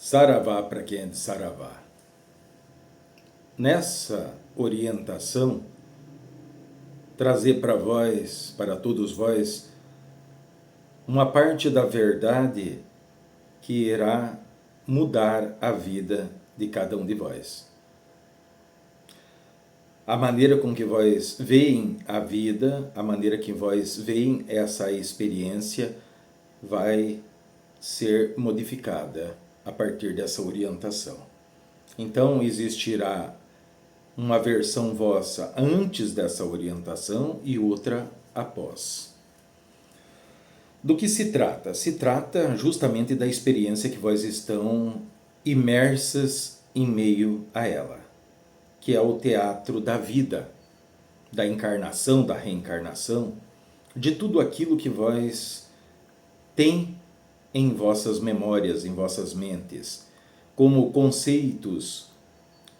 Saravá para quem é de Saravá. Nessa orientação, trazer para vós, para todos vós, uma parte da verdade que irá mudar a vida de cada um de vós. A maneira com que vós veem a vida, a maneira que vós veem essa experiência vai ser modificada a partir dessa orientação. Então existirá uma versão vossa antes dessa orientação e outra após. Do que se trata? Se trata justamente da experiência que vós estão imersas em meio a ela, que é o teatro da vida, da encarnação, da reencarnação, de tudo aquilo que vós tem em vossas memórias, em vossas mentes, como conceitos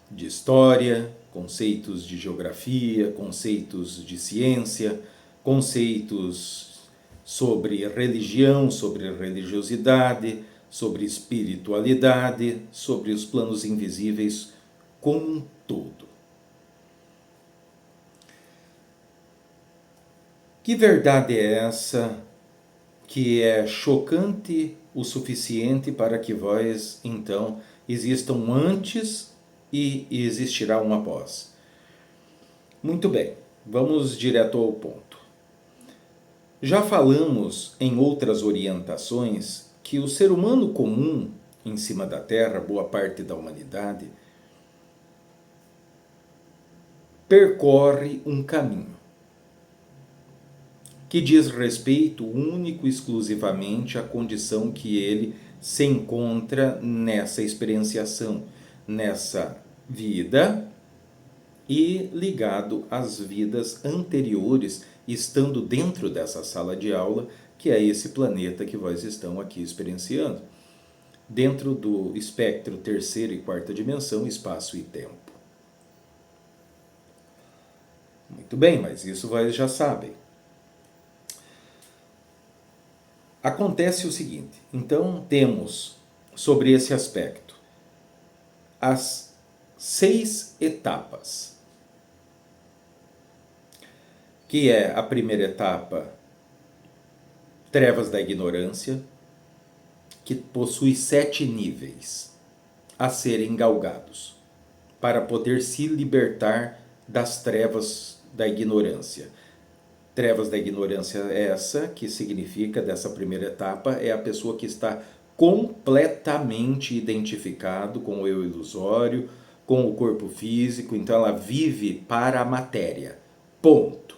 de história, conceitos de geografia, conceitos de ciência, conceitos sobre religião, sobre religiosidade, sobre espiritualidade, sobre os planos invisíveis como um todo. Que verdade é essa que é chocante o suficiente para que vós, então, existam antes e existirá um após? Muito bem, vamos direto ao ponto. Já falamos em outras orientações que o ser humano comum em cima da Terra, boa parte da humanidade, percorre um caminho que diz respeito único e exclusivamente à condição que ele se encontra nessa experienciação, nessa vida e ligado às vidas anteriores, estando dentro dessa sala de aula, que é esse planeta que vós estão aqui experienciando, dentro do espectro terceira e quarta dimensão, espaço e tempo. Muito bem, mas isso vós já sabem. Acontece o seguinte, então temos sobre esse aspecto as 6 etapas, que é a primeira etapa, trevas da ignorância, que possui 7 níveis a serem galgados, para poder se libertar das trevas da ignorância. Trevas da ignorância essa, que significa, dessa primeira etapa, é a pessoa que está completamente identificado com o eu ilusório, com o corpo físico, então ela vive para a matéria, ponto.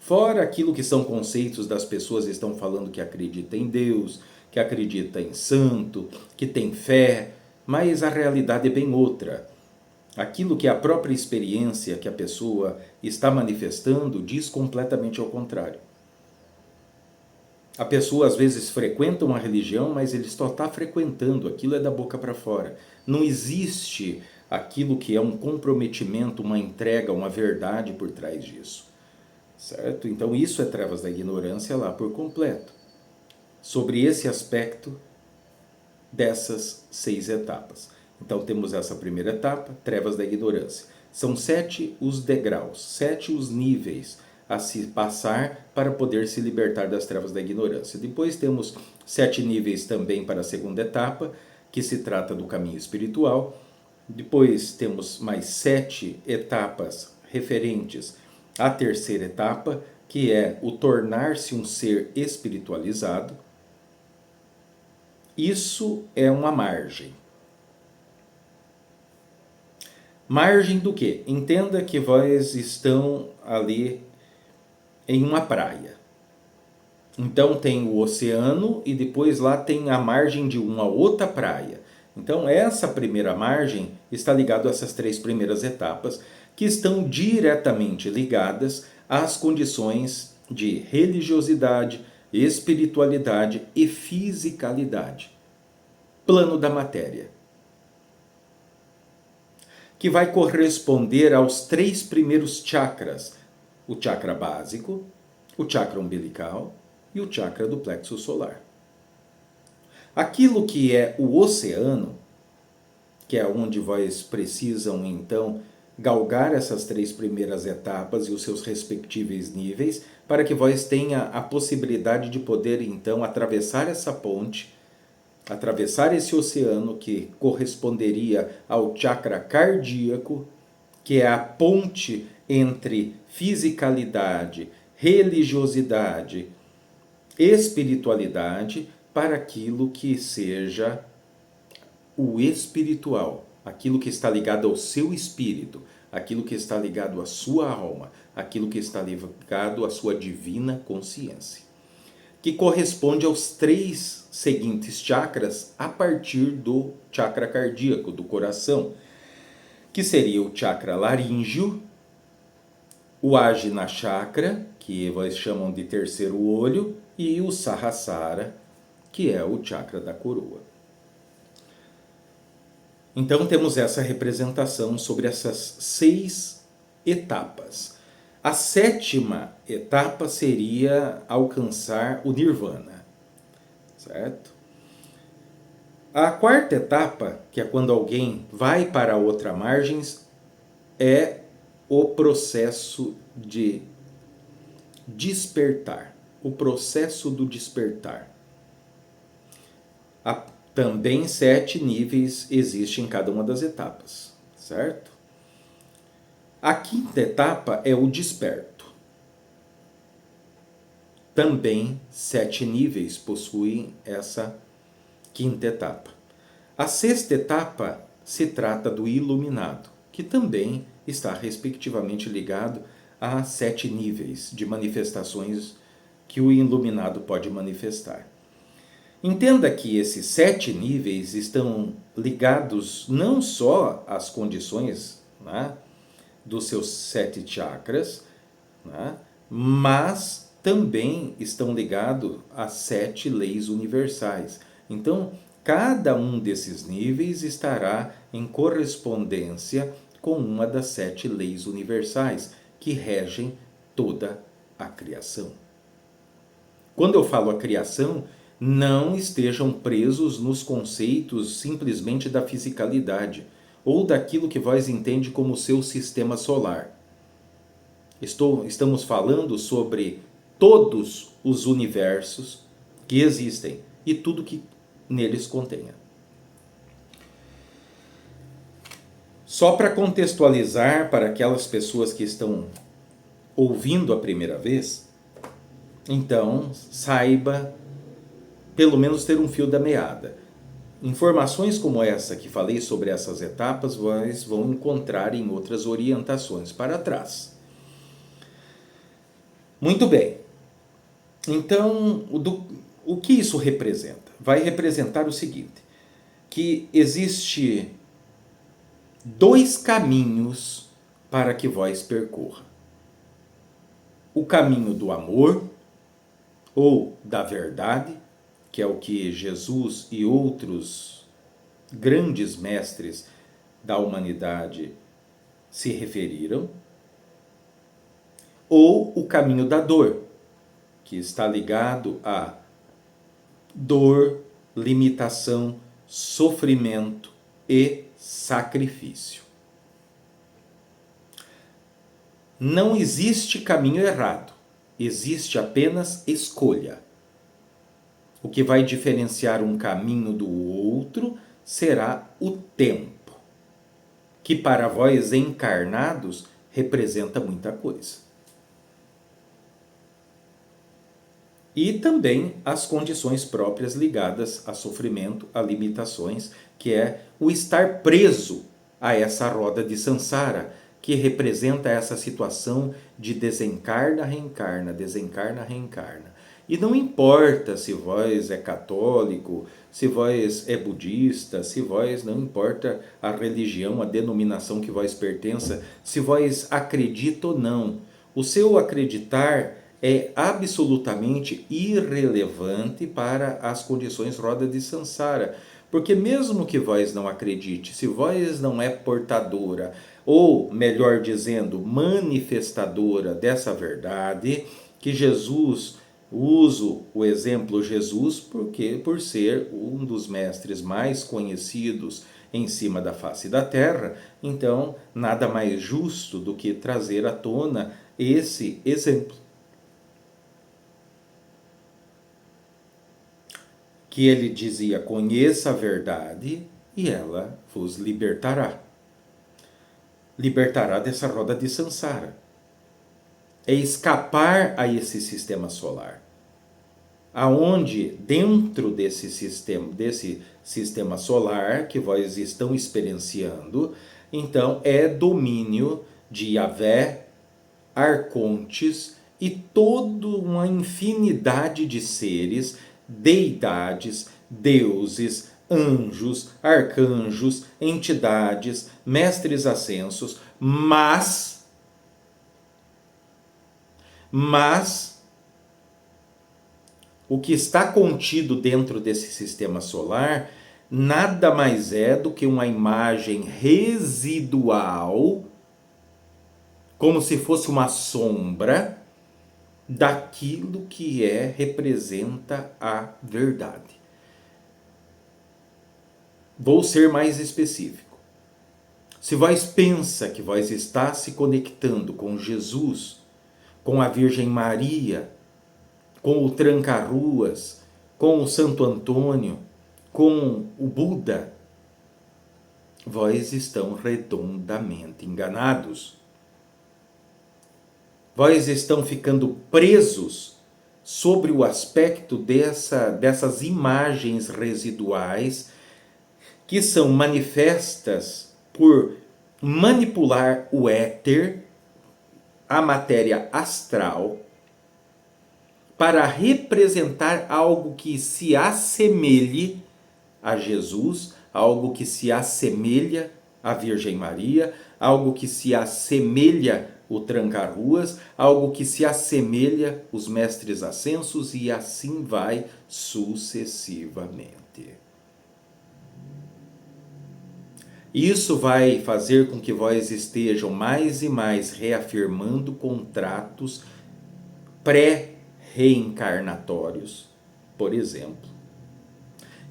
Fora aquilo que são conceitos das pessoas que estão falando que acredita em Deus, que acredita em santo, que tem fé, mas a realidade é bem outra. Aquilo que é a própria experiência que a pessoa está manifestando diz completamente ao contrário. A pessoa às vezes frequenta uma religião, mas ele só está frequentando, aquilo é da boca para fora. Não existe aquilo que é um comprometimento, uma entrega, uma verdade por trás disso. Certo? Então isso é trevas da ignorância lá por completo. Sobre esse aspecto dessas 6 etapas. Então temos essa primeira etapa, trevas da ignorância. São 7 os degraus, 7 os níveis a se passar para poder se libertar das trevas da ignorância. Depois temos 7 níveis também para a segunda etapa, que se trata do caminho espiritual. Depois temos mais 7 etapas referentes à terceira etapa, que é o tornar-se um ser espiritualizado. Isso é uma margem. Margem do quê? Entenda que vós estão ali em uma praia. Então tem o oceano e depois lá tem a margem de uma outra praia. Então essa primeira margem está ligada a essas 3 primeiras etapas, que estão diretamente ligadas às condições de religiosidade, espiritualidade e fisicalidade. Plano da matéria, que vai corresponder aos 3 primeiros chakras, o chakra básico, o chakra umbilical e o chakra do plexo solar. Aquilo que é o oceano que é onde vós precisam então galgar essas 3 primeiras etapas e os seus respectivos níveis, para que vós tenha a possibilidade de poder então atravessar essa ponte, atravessar esse oceano que corresponderia ao chakra cardíaco, que é a ponte entre fisicalidade, religiosidade, espiritualidade, para aquilo que seja o espiritual, aquilo que está ligado ao seu espírito, aquilo que está ligado à sua alma, aquilo que está ligado à sua divina consciência, que corresponde aos 3 seguintes chakras a partir do chakra cardíaco, do coração, que seria o chakra laríngeo, o Ajna Chakra, que vocês chamam de terceiro olho, e o Sahasrara, que é o chakra da coroa. Então temos essa representação sobre essas 6 etapas. A 7ª etapa seria alcançar o Nirvana, certo? A 4ª etapa, que é quando alguém vai para a outra margem, é o processo de despertar, o processo do despertar. Também 7 níveis existem em cada uma das etapas, certo? A 5ª etapa é o desperto. Também 7 níveis possuem essa 5ª etapa. A 6ª etapa se trata do iluminado, que também está respectivamente ligado a 7 níveis de manifestações que o iluminado pode manifestar. Entenda que esses 7 níveis estão ligados não só às condições, né, dos seus 7 chakras, né, mas também estão ligados às 7 leis universais. Então, cada um desses níveis estará em correspondência com uma das 7 leis universais que regem toda a criação. Quando eu falo a criação, não estejam presos nos conceitos simplesmente da fisicalidade ou daquilo que vós entende como seu sistema solar. Estamos falando sobre todos os universos que existem e tudo que neles contenha. Só para contextualizar para aquelas pessoas que estão ouvindo a primeira vez, então saiba pelo menos ter um fio da meada. Informações como essa que falei sobre essas etapas, vocês vão encontrar em outras orientações para trás. Muito bem. Então, o que isso representa? Vai representar o seguinte, que existe 2 caminhos para que vós percorra. O caminho do amor, ou da verdade, que é o que Jesus e outros grandes mestres da humanidade se referiram, ou o caminho da dor, que está ligado a dor, limitação, sofrimento e sacrifício. Não existe caminho errado, existe apenas escolha. O que vai diferenciar um caminho do outro será o tempo, que para vós encarnados representa muita coisa. E também as condições próprias ligadas a sofrimento, a limitações, que é o estar preso a essa roda de samsara, que representa essa situação de desencarna, reencarna, desencarna, reencarna. E não importa se vós é católico, se vós é budista, se vós, não importa a religião, a denominação que vós pertença, se vós acredita ou não. O seu acreditar é absolutamente irrelevante para as condições roda de samsara. Porque mesmo que vós não acredite, se vós não é portadora, ou melhor dizendo, manifestadora dessa verdade, que Jesus Uso o exemplo Jesus porque por ser um dos mestres mais conhecidos em cima da face da terra, então nada mais justo do que trazer à tona esse exemplo. Que ele dizia: conheça a verdade e ela vos libertará. Libertará dessa roda de Sansara. É escapar a esse sistema solar. Aonde dentro desse sistema solar que vós estão experienciando, então é domínio de Yahvé, arcontes e toda uma infinidade de seres, deidades, deuses, anjos, arcanjos, entidades, mestres ascensos, mas o que está contido dentro desse sistema solar nada mais é do que uma imagem residual, como se fosse uma sombra daquilo que representa a verdade. Vou ser mais específico. Se vós pensa que vós está se conectando com Jesus, com a Virgem Maria, com o Tranca-Ruas, com o Santo Antônio, com o Buda, vós estão redondamente enganados. Vós estão ficando presos sobre o aspecto dessas imagens residuais que são manifestas por manipular o éter, a matéria astral, para representar algo que se assemelhe a Jesus, algo que se assemelha à Virgem Maria, algo que se assemelha o Tranca-Ruas, algo que se assemelha os mestres ascensos e assim vai sucessivamente. Isso vai fazer com que vós estejam mais e mais reafirmando contratos pré-reencarnatórios, por exemplo.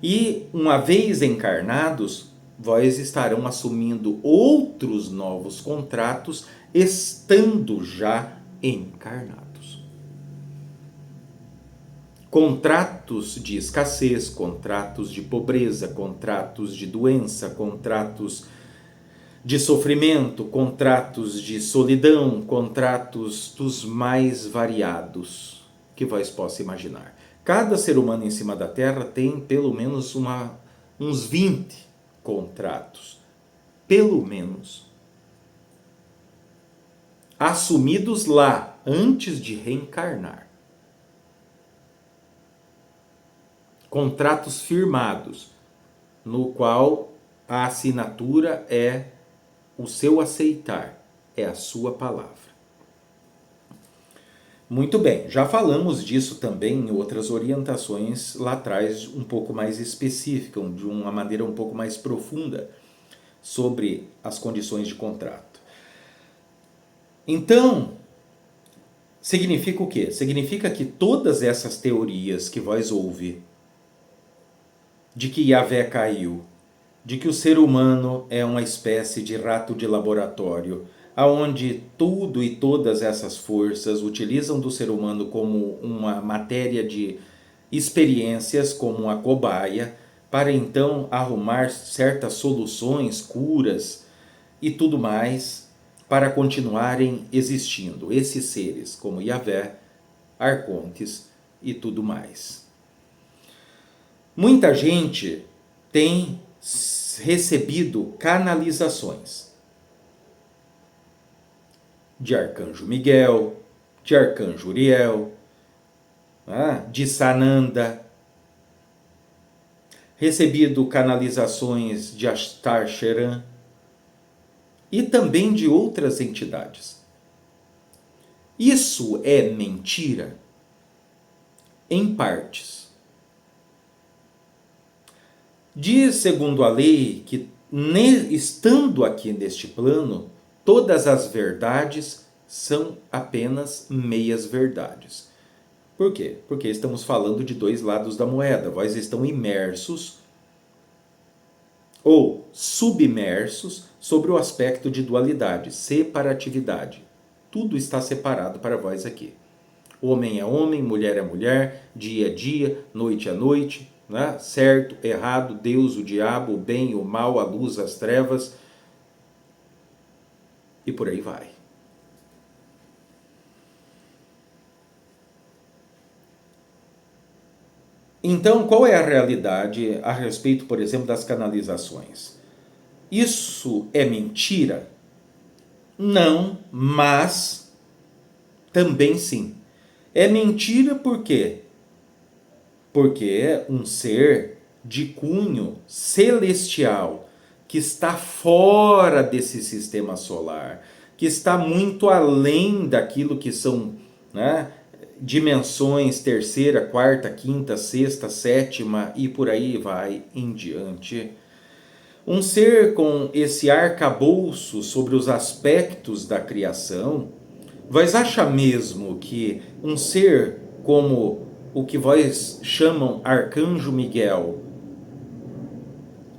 E uma vez encarnados, vós estarão assumindo outros novos contratos, estando já encarnados. Contratos de escassez, contratos de pobreza, contratos de doença, contratos de sofrimento, contratos de solidão, contratos dos mais variados que vós possa imaginar. Cada ser humano em cima da Terra tem pelo menos uns 20 contratos. Pelo menos. Assumidos lá, antes de reencarnar. Contratos firmados, no qual a assinatura é o seu aceitar, é a sua palavra. Muito bem, já falamos disso também em outras orientações lá atrás, um pouco mais específica, de uma maneira um pouco mais profunda, sobre as condições de contrato. Então, significa o quê? Significa que todas essas teorias que vós ouve, de que Yahvé caiu, de que o ser humano é uma espécie de rato de laboratório, aonde tudo e todas essas forças utilizam do ser humano como uma matéria de experiências, como uma cobaia, para então arrumar certas soluções, curas e tudo mais, para continuarem existindo esses seres como Yahvé, arcontes e tudo mais. Muita gente tem recebido canalizações de Arcanjo Miguel, de Arcanjo Uriel, de Sananda, recebido canalizações de Astar Sheran e também de outras entidades. Isso é mentira? Em partes. Diz, segundo a lei, que estando aqui neste plano, todas as verdades são apenas meias verdades. Por quê? Porque estamos falando de dois lados da moeda. Vós estão imersos ou submersos sobre o aspecto de dualidade, separatividade. Tudo está separado para vós aqui. Homem é homem, mulher é mulher, dia é dia, noite é noite, né? Certo, errado, Deus, o diabo, o bem, o mal, a luz, as trevas, e por aí vai. Então, qual é a realidade a respeito, por exemplo, das canalizações? Isso é mentira? Não, mas também sim. É mentira por quê? Porque é um ser de cunho celestial que está fora desse sistema solar, que está muito além daquilo que são, né, dimensões terceira, quarta, quinta, sexta, sétima e por aí vai em diante. Um ser com esse arcabouço sobre os aspectos da criação, vós acham mesmo que um ser como o que vós chamam Arcanjo Miguel,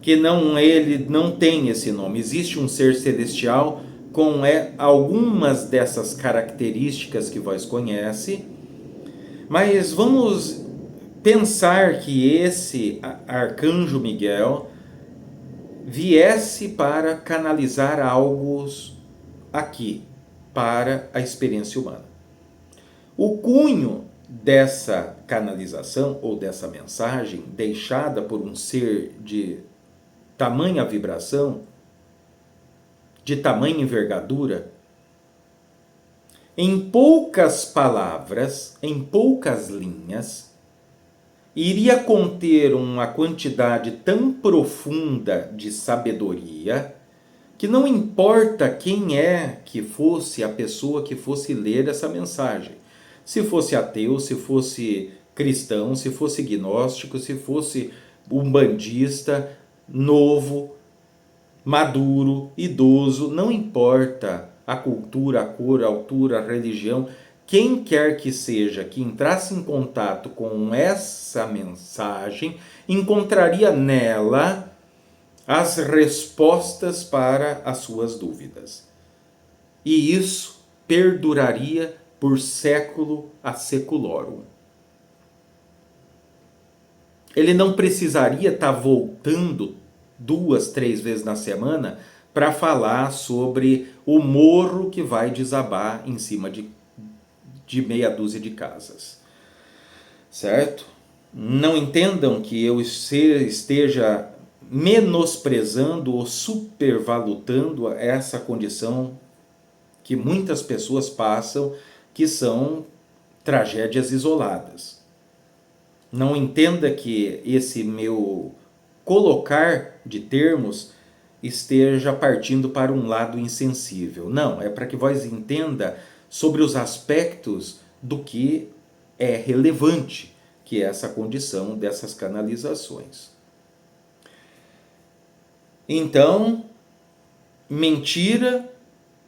que não, ele não tem esse nome, existe um ser celestial com algumas dessas características que vós conhece, mas vamos pensar que esse Arcanjo Miguel viesse para canalizar algo aqui, para a experiência humana. O cunho dessa canalização ou dessa mensagem deixada por um ser de tamanha vibração, de tamanha envergadura, em poucas palavras, em poucas linhas, iria conter uma quantidade tão profunda de sabedoria que não importa quem é que fosse a pessoa que fosse ler essa mensagem. Se fosse ateu, se fosse cristão, se fosse gnóstico, se fosse umbandista, novo, maduro, idoso, não importa a cultura, a cor, a altura, a religião, quem quer que seja que entrasse em contato com essa mensagem, encontraria nela as respostas para as suas dúvidas. E isso perduraria por século a seculorum. Ele não precisaria estar voltando 2, 3 vezes na semana para falar sobre o morro que vai desabar em cima de meia dúzia de casas. Certo? Não entendam que eu esteja menosprezando ou supervalutando essa condição que muitas pessoas passam, que são tragédias isoladas. Não entenda que esse meu colocar de termos esteja partindo para um lado insensível. Não, é para que vós entenda sobre os aspectos do que é relevante, que é essa condição dessas canalizações. Então, mentira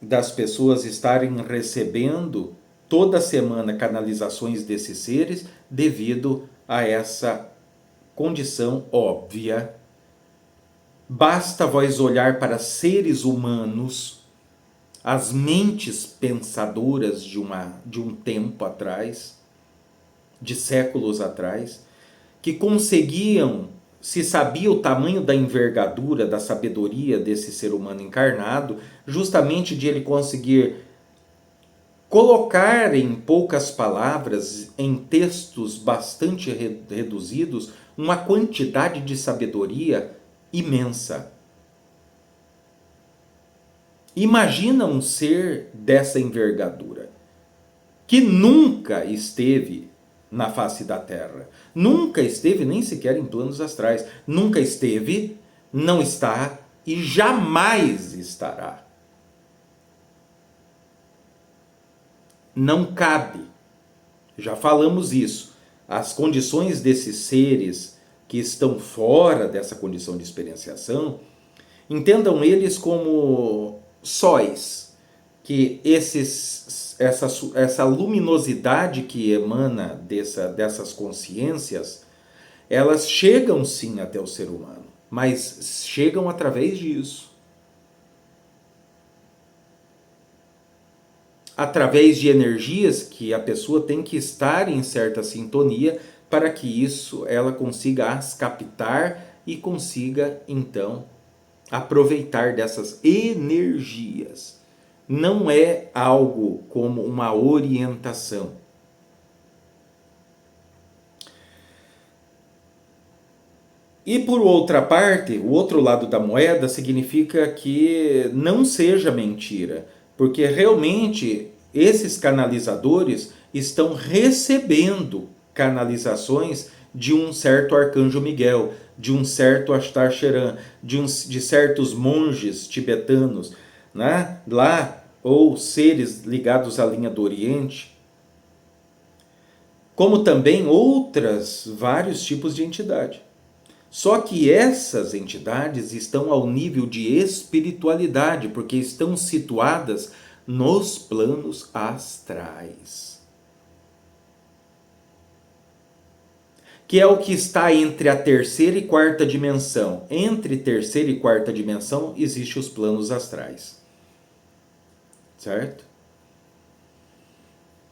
das pessoas estarem recebendo toda semana canalizações desses seres devido a essa condição óbvia. Basta vós olhar para seres humanos, as mentes pensadoras de um tempo atrás, de séculos atrás, que conseguiam, se sabia o tamanho da envergadura, da sabedoria desse ser humano encarnado, justamente de ele conseguir colocar em poucas palavras, em textos bastante reduzidos, uma quantidade de sabedoria imensa. Imagina um ser dessa envergadura, que nunca esteve na face da Terra, nunca esteve nem sequer em planos astrais, nunca esteve, não está e jamais estará. Não cabe, já falamos isso, as condições desses seres que estão fora dessa condição de experienciação, entendam eles como sóis, que essa luminosidade que emana dessas consciências, elas chegam sim até o ser humano, mas chegam através disso. Através de energias que a pessoa tem que estar em certa sintonia para que isso ela consiga as captar e consiga então aproveitar dessas energias. Não é algo como uma orientação. E por outra parte, o outro lado da moeda significa que não seja mentira, porque realmente esses canalizadores estão recebendo canalizações de um certo Arcanjo Miguel, de um certo Ashtar Sheran, de certos monges tibetanos, né? Lá, ou seres ligados à linha do Oriente, como também vários tipos de entidade. Só que essas entidades estão ao nível de espiritualidade, porque estão situadas nos planos astrais. Que é o que está entre a terceira e quarta dimensão. Entre terceira e quarta dimensão existem os planos astrais. Certo?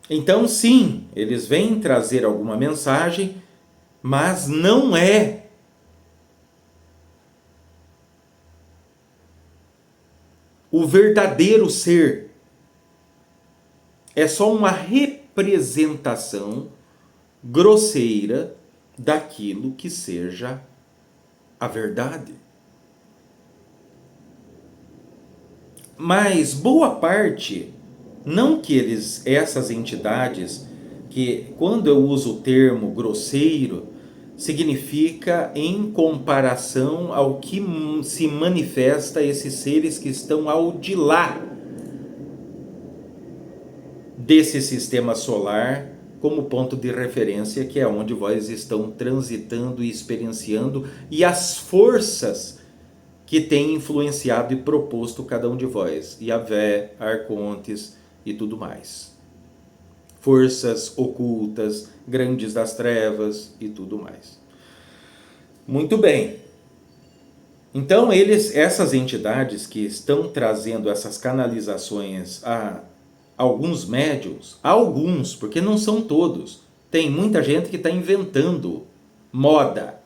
Então, sim, eles vêm trazer alguma mensagem, mas não é o verdadeiro ser. É só uma representação grosseira daquilo que seja a verdade. Mas boa parte, não que essas entidades, que quando eu uso o termo grosseiro, significa em comparação ao que se manifesta esses seres que estão ao de lá desse sistema solar como ponto de referência, que é onde vós estão transitando e experienciando, e as forças que têm influenciado e proposto cada um de vós, Yahvé, Arcontes e tudo mais. Forças ocultas, grandes das trevas e tudo mais. Muito bem. Então essas entidades que estão trazendo essas canalizações a alguns médiums, alguns, porque não são todos, tem muita gente que está inventando moda,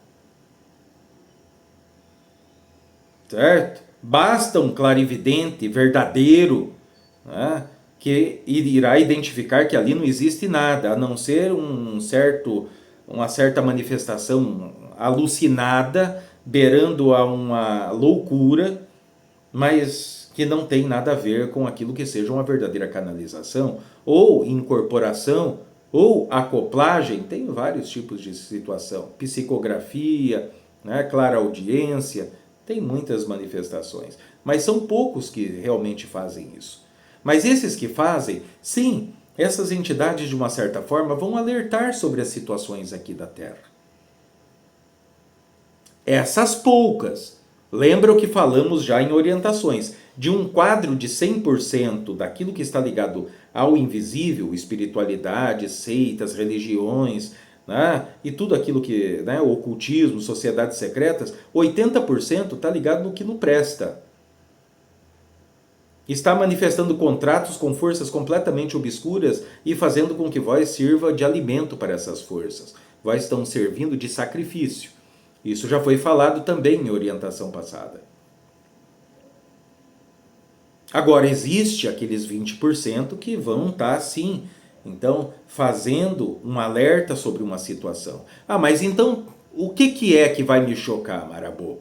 certo? Basta um clarividente verdadeiro, né, que irá identificar que ali não existe nada, a não ser uma certa manifestação alucinada, beirando a uma loucura, mas que não tem nada a ver com aquilo que seja uma verdadeira canalização, ou incorporação, ou acoplagem. Tem vários tipos de situação, psicografia, né, clareaudiência, tem muitas manifestações, mas são poucos que realmente fazem isso. Mas esses que fazem, sim, essas entidades de uma certa forma vão alertar sobre as situações aqui da Terra. Essas poucas. Lembra o que falamos já em orientações. De um quadro de 100% daquilo que está ligado ao invisível, espiritualidade, seitas, religiões, né, e tudo aquilo que, né, ocultismo, sociedades secretas, 80% está ligado no que não presta. Está manifestando contratos com forças completamente obscuras e fazendo com que vós sirva de alimento para essas forças. Vós estão servindo de sacrifício. Isso já foi falado também em orientação passada. Agora, existe aqueles 20% que vão estar, sim, então, fazendo um alerta sobre uma situação. Ah, mas então, o que é que vai me chocar, Marabô?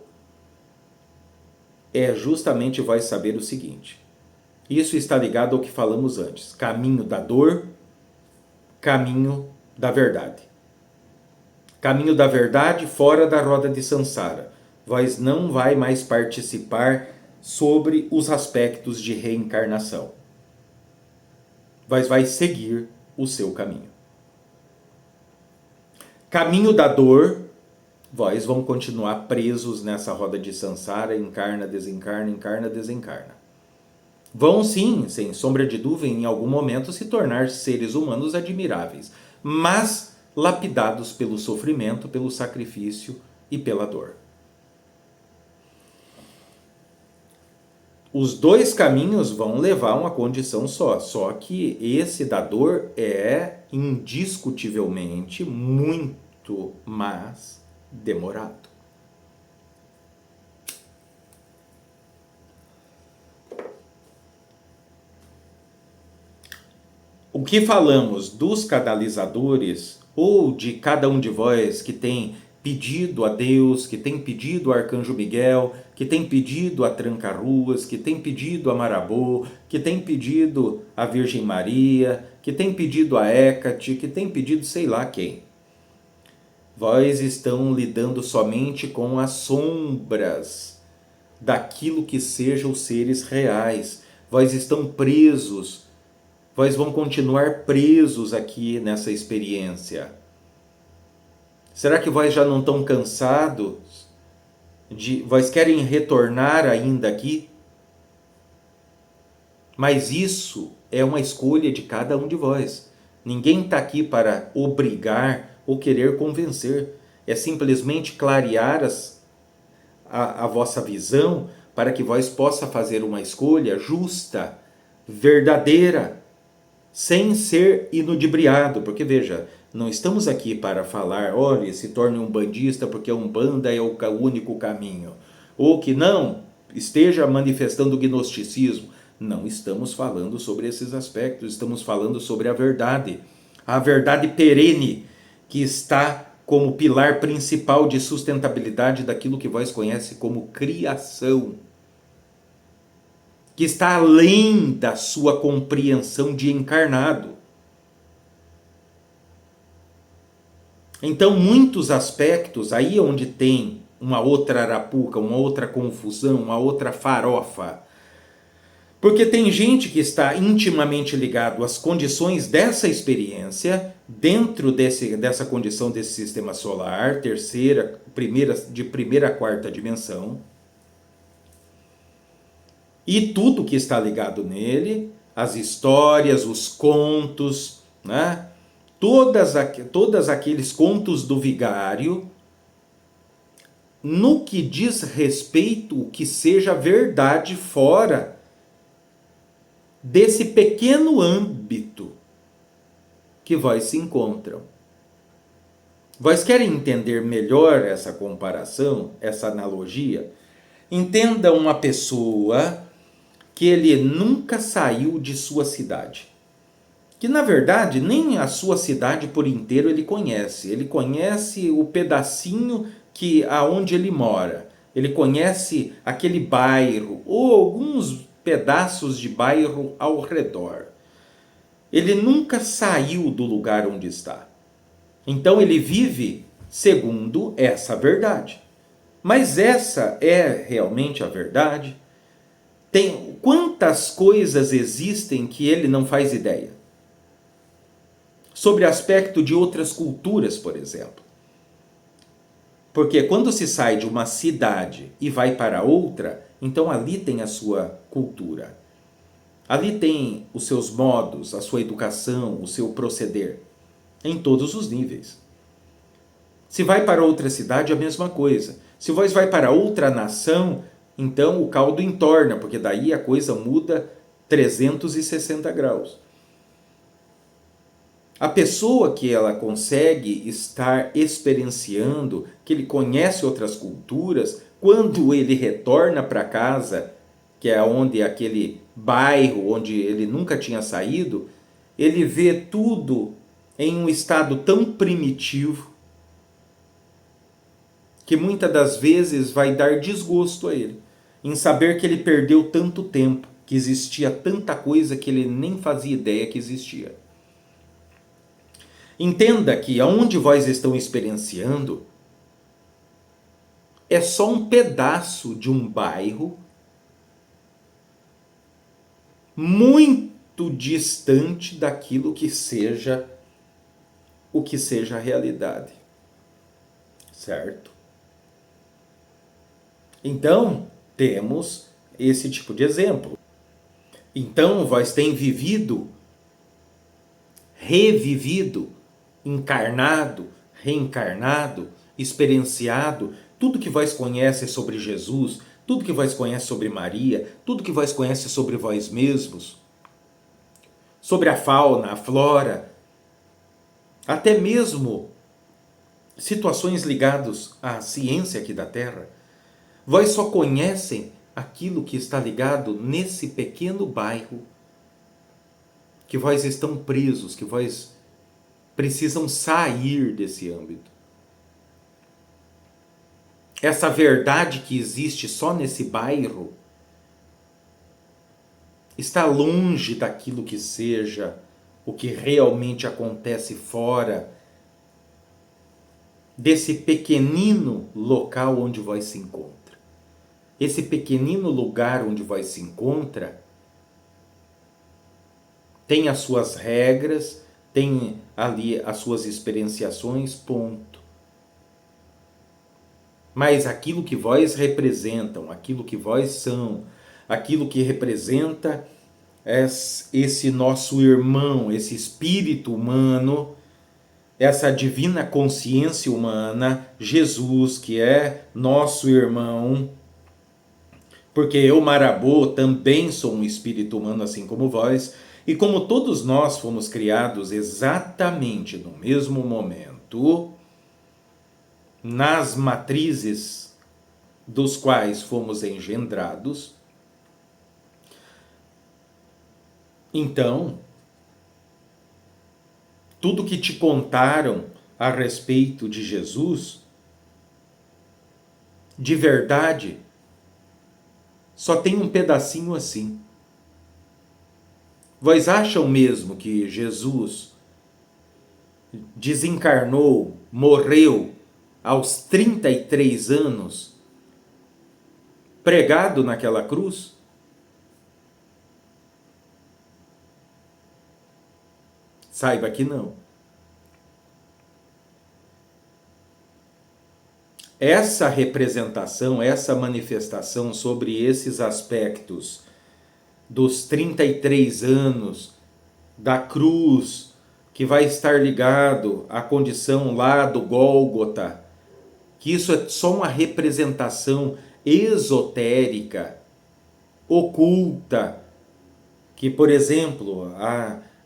É justamente vai saber o seguinte. Isso está ligado ao que falamos antes. Caminho da dor, caminho da verdade. Caminho da verdade fora da roda de Sansara. Vós não vai mais participar sobre os aspectos de reencarnação. Vós vai seguir o seu caminho. Caminho da dor, vós vão continuar presos nessa roda de Sansara, encarna, desencarna, encarna, desencarna. Vão sim, sem sombra de dúvida, em algum momento se tornar seres humanos admiráveis, mas lapidados pelo sofrimento, pelo sacrifício e pela dor. Os dois caminhos vão levar a uma condição só que esse da dor é indiscutivelmente muito mais demorado. O que falamos dos canalizadores ou de cada um de vós que tem pedido a Deus, que tem pedido ao Arcanjo Miguel, que tem pedido a Tranca-Ruas, que tem pedido a Marabô, que tem pedido a Virgem Maria, que tem pedido a Hécate, que tem pedido sei lá quem. Vós estão lidando somente com as sombras daquilo que sejam os seres reais. Vós estão presos. Vós vão continuar presos aqui nessa experiência. Será que vós já não estão cansados? Vós querem retornar ainda aqui? Mas isso é uma escolha de cada um de vós. Ninguém está aqui para obrigar ou querer convencer. É simplesmente clarear a vossa visão para que vós possa fazer uma escolha justa, verdadeira, sem ser inudibriado, porque veja, não estamos aqui para falar, olha, se torne um bandista porque a Umbanda é o único caminho, ou que não esteja manifestando o gnosticismo. Não estamos falando sobre esses aspectos, estamos falando sobre a verdade perene, que está como pilar principal de sustentabilidade daquilo que vós conhece como criação, que está além da sua compreensão de encarnado. Então, muitos aspectos, aí onde tem uma outra arapuca, uma outra confusão, uma outra farofa. Porque tem gente que está intimamente ligado às condições dessa experiência, dentro dessa condição desse sistema solar, de primeira a quarta dimensão, e tudo que está ligado nele, as histórias, os contos, né? Todos aqueles contos do vigário, no que diz respeito o que seja verdade fora desse pequeno âmbito que vós se encontram. Vós querem entender melhor essa comparação, essa analogia? Entenda uma pessoa que ele nunca saiu de sua cidade. Que na verdade nem a sua cidade por inteiro ele conhece. Ele conhece o pedacinho aonde ele mora. Ele conhece aquele bairro ou alguns pedaços de bairro ao redor. Ele nunca saiu do lugar onde está. Então ele vive segundo essa verdade. Mas essa é realmente a verdade? Quantas coisas existem que ele não faz ideia? Sobre aspecto de outras culturas, por exemplo. Porque quando se sai de uma cidade e vai para outra, então ali tem a sua cultura. Ali tem os seus modos, a sua educação, o seu proceder, em todos os níveis. Se vai para outra cidade, a mesma coisa. Se vós vai para outra nação, então o caldo entorna, porque daí a coisa muda 360 graus. A pessoa que ela consegue estar experienciando, que ele conhece outras culturas, quando ele retorna para casa, que é aquele bairro onde ele nunca tinha saído, ele vê tudo em um estado tão primitivo que muitas das vezes vai dar desgosto a ele, em saber que ele perdeu tanto tempo, que existia tanta coisa que ele nem fazia ideia que existia. Entenda que aonde vós estão experienciando é só um pedaço de um bairro muito distante daquilo que seja o que seja a realidade. Certo? Então, temos esse tipo de exemplo. Então, vós tem vivido, revivido, encarnado, reencarnado, experienciado tudo que vós conhece sobre Jesus, tudo que vós conhece sobre Maria, tudo que vós conhece sobre vós mesmos, sobre a fauna, a flora, até mesmo situações ligadas à ciência aqui da Terra. Vós só conhecem aquilo que está ligado nesse pequeno bairro que vós estão presos, que vós precisam sair desse âmbito. Essa verdade que existe só nesse bairro está longe daquilo que seja o que realmente acontece fora desse pequenino local onde vós se encontra. Esse pequenino lugar onde vós se encontra tem as suas regras, tem ali as suas experienciações, ponto. Mas aquilo que vós representam, aquilo que vós são, aquilo que representa esse nosso irmão, esse espírito humano, essa divina consciência humana, Jesus, que é nosso irmão, porque eu, Marabô, também sou um espírito humano assim como vós, e como todos nós fomos criados exatamente no mesmo momento, nas matrizes dos quais fomos engendrados, então, tudo que te contaram a respeito de Jesus, de verdade, só tem um pedacinho assim. Vós acham mesmo que Jesus desencarnou, morreu aos 33 anos, pregado naquela cruz? Saiba que não. Essa representação, essa manifestação sobre esses aspectos dos 33 anos, da cruz, que vai estar ligado à condição lá do Gólgota, que isso é só uma representação esotérica, oculta, que, por exemplo,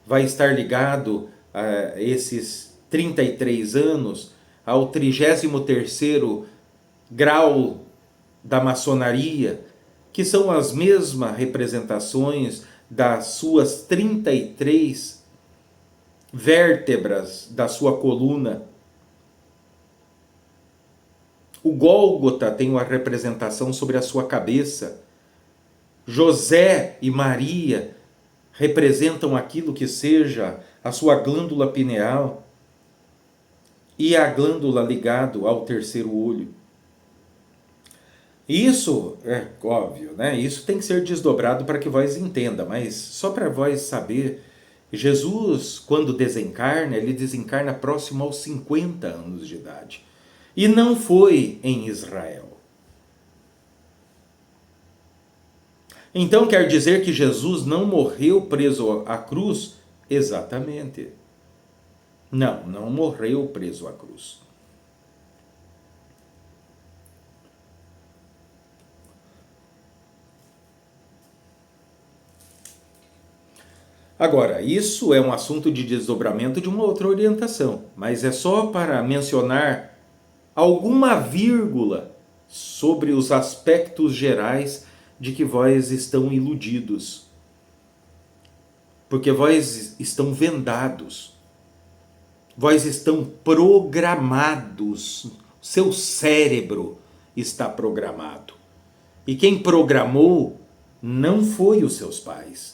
vai estar ligado a esses 33 anos ao 33º grau da maçonaria, que são as mesmas representações das suas 33 vértebras da sua coluna. O Gólgota tem uma representação sobre a sua cabeça. José e Maria representam aquilo que seja a sua glândula pineal e a glândula ligado ao terceiro olho. Isso é óbvio, né? Isso tem que ser desdobrado para que vós entenda, mas só para vós saber, Jesus, quando desencarna, ele desencarna próximo aos 50 anos de idade. E não foi em Israel. Então quer dizer que Jesus não morreu preso à cruz? Exatamente. Não morreu preso à cruz. Agora, isso é um assunto de desdobramento de uma outra orientação, mas é só para mencionar alguma vírgula sobre os aspectos gerais de que vós estão iludidos. Porque vós estão vendados. Vós estão programados. Seu cérebro está programado. E quem programou não foi os seus pais.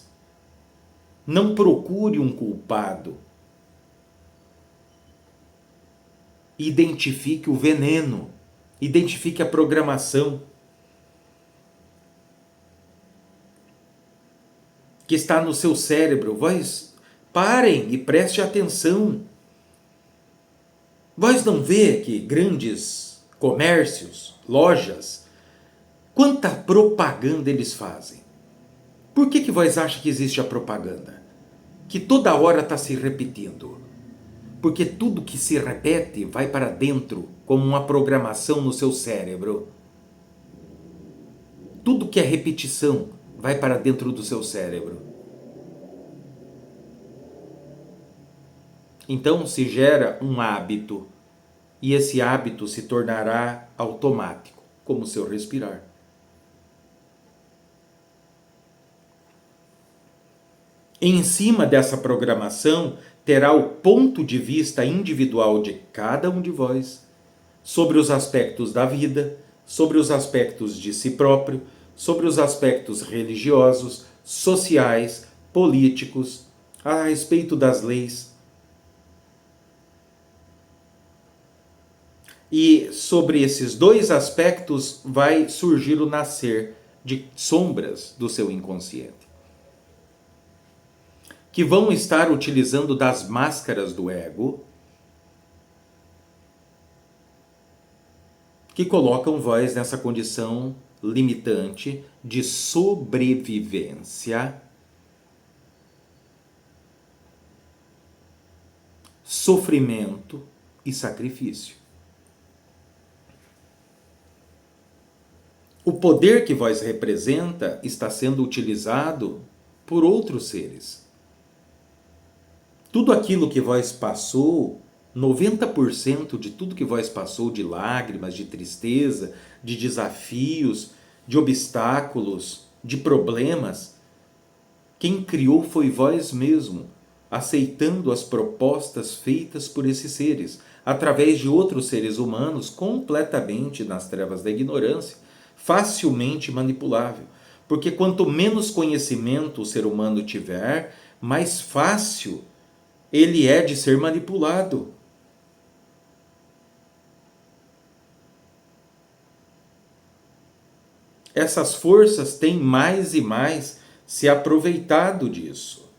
Não procure um culpado. Identifique o veneno. Identifique a programação que está no seu cérebro. Vós parem e preste atenção. Vós não vê que grandes comércios, lojas, quanta propaganda eles fazem? Por que vós acha que existe a propaganda? Que toda hora está se repetindo. Porque tudo que se repete vai para dentro, como uma programação no seu cérebro. Tudo que é repetição vai para dentro do seu cérebro. Então se gera um hábito, e esse hábito se tornará automático, como o seu respirar. Em cima dessa programação, terá o ponto de vista individual de cada um de vós sobre os aspectos da vida, sobre os aspectos de si próprio, sobre os aspectos religiosos, sociais, políticos, a respeito das leis. E sobre esses dois aspectos vai surgir o nascer de sombras do seu inconsciente, que vão estar utilizando das máscaras do ego, que colocam vós nessa condição limitante de sobrevivência, sofrimento e sacrifício. O poder que vós representa está sendo utilizado por outros seres. Tudo aquilo que vós passou, 90% de tudo que vós passou de lágrimas, de tristeza, de desafios, de obstáculos, de problemas, quem criou foi vós mesmo, aceitando as propostas feitas por esses seres, através de outros seres humanos completamente nas trevas da ignorância, facilmente manipulável. Porque quanto menos conhecimento o ser humano tiver, mais fácil ele é de ser manipulado. Essas forças têm mais e mais se aproveitado disso.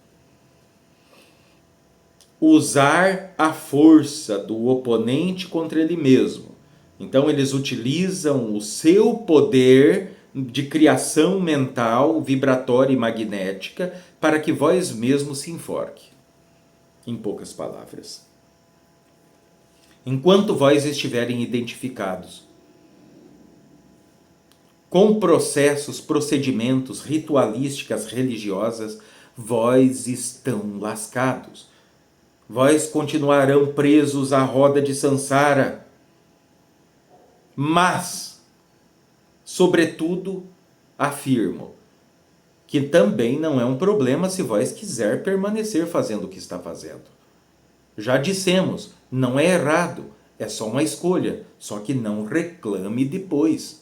Usar a força do oponente contra ele mesmo. Então eles utilizam o seu poder de criação mental, vibratória e magnética para que vós mesmos se enforque. Em poucas palavras. Enquanto vós estiverem identificados com processos, procedimentos, ritualísticas religiosas, vós estão lascados. Vós continuarão presos à roda de Sansara. Mas, sobretudo, afirmo que também não é um problema se vós quiser permanecer fazendo o que está fazendo. Já dissemos, não é errado, é só uma escolha, só que não reclame depois,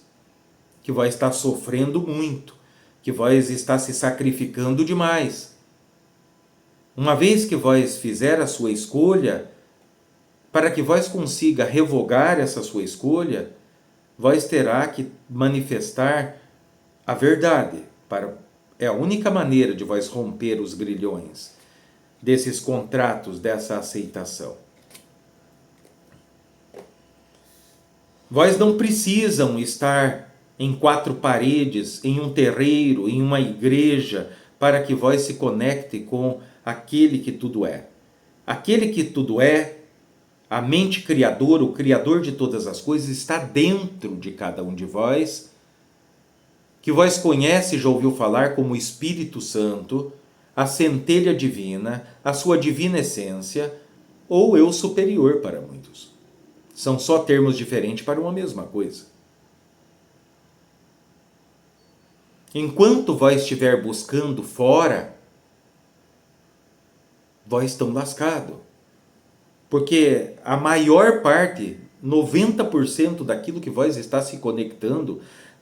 que vós está sofrendo muito, que vós está se sacrificando demais. Uma vez que vós fizer a sua escolha, para que vós consiga revogar essa sua escolha, vós terá que manifestar a verdade. É a única maneira de vós romper os grilhões desses contratos, dessa aceitação. Vós não precisam estar em quatro paredes, em um terreiro, em uma igreja, para que vós se conecte com aquele que tudo é. Aquele que tudo é, a mente criadora, o criador de todas as coisas, está dentro de cada um de vós, que vós conhece e já ouviu falar como Espírito Santo, a centelha divina, a sua divina essência, ou eu superior para muitos. São só termos diferentes para uma mesma coisa. Enquanto vós estiver buscando fora, vós estão lascados. Porque a maior parte, 90% daquilo que vós está se conectando,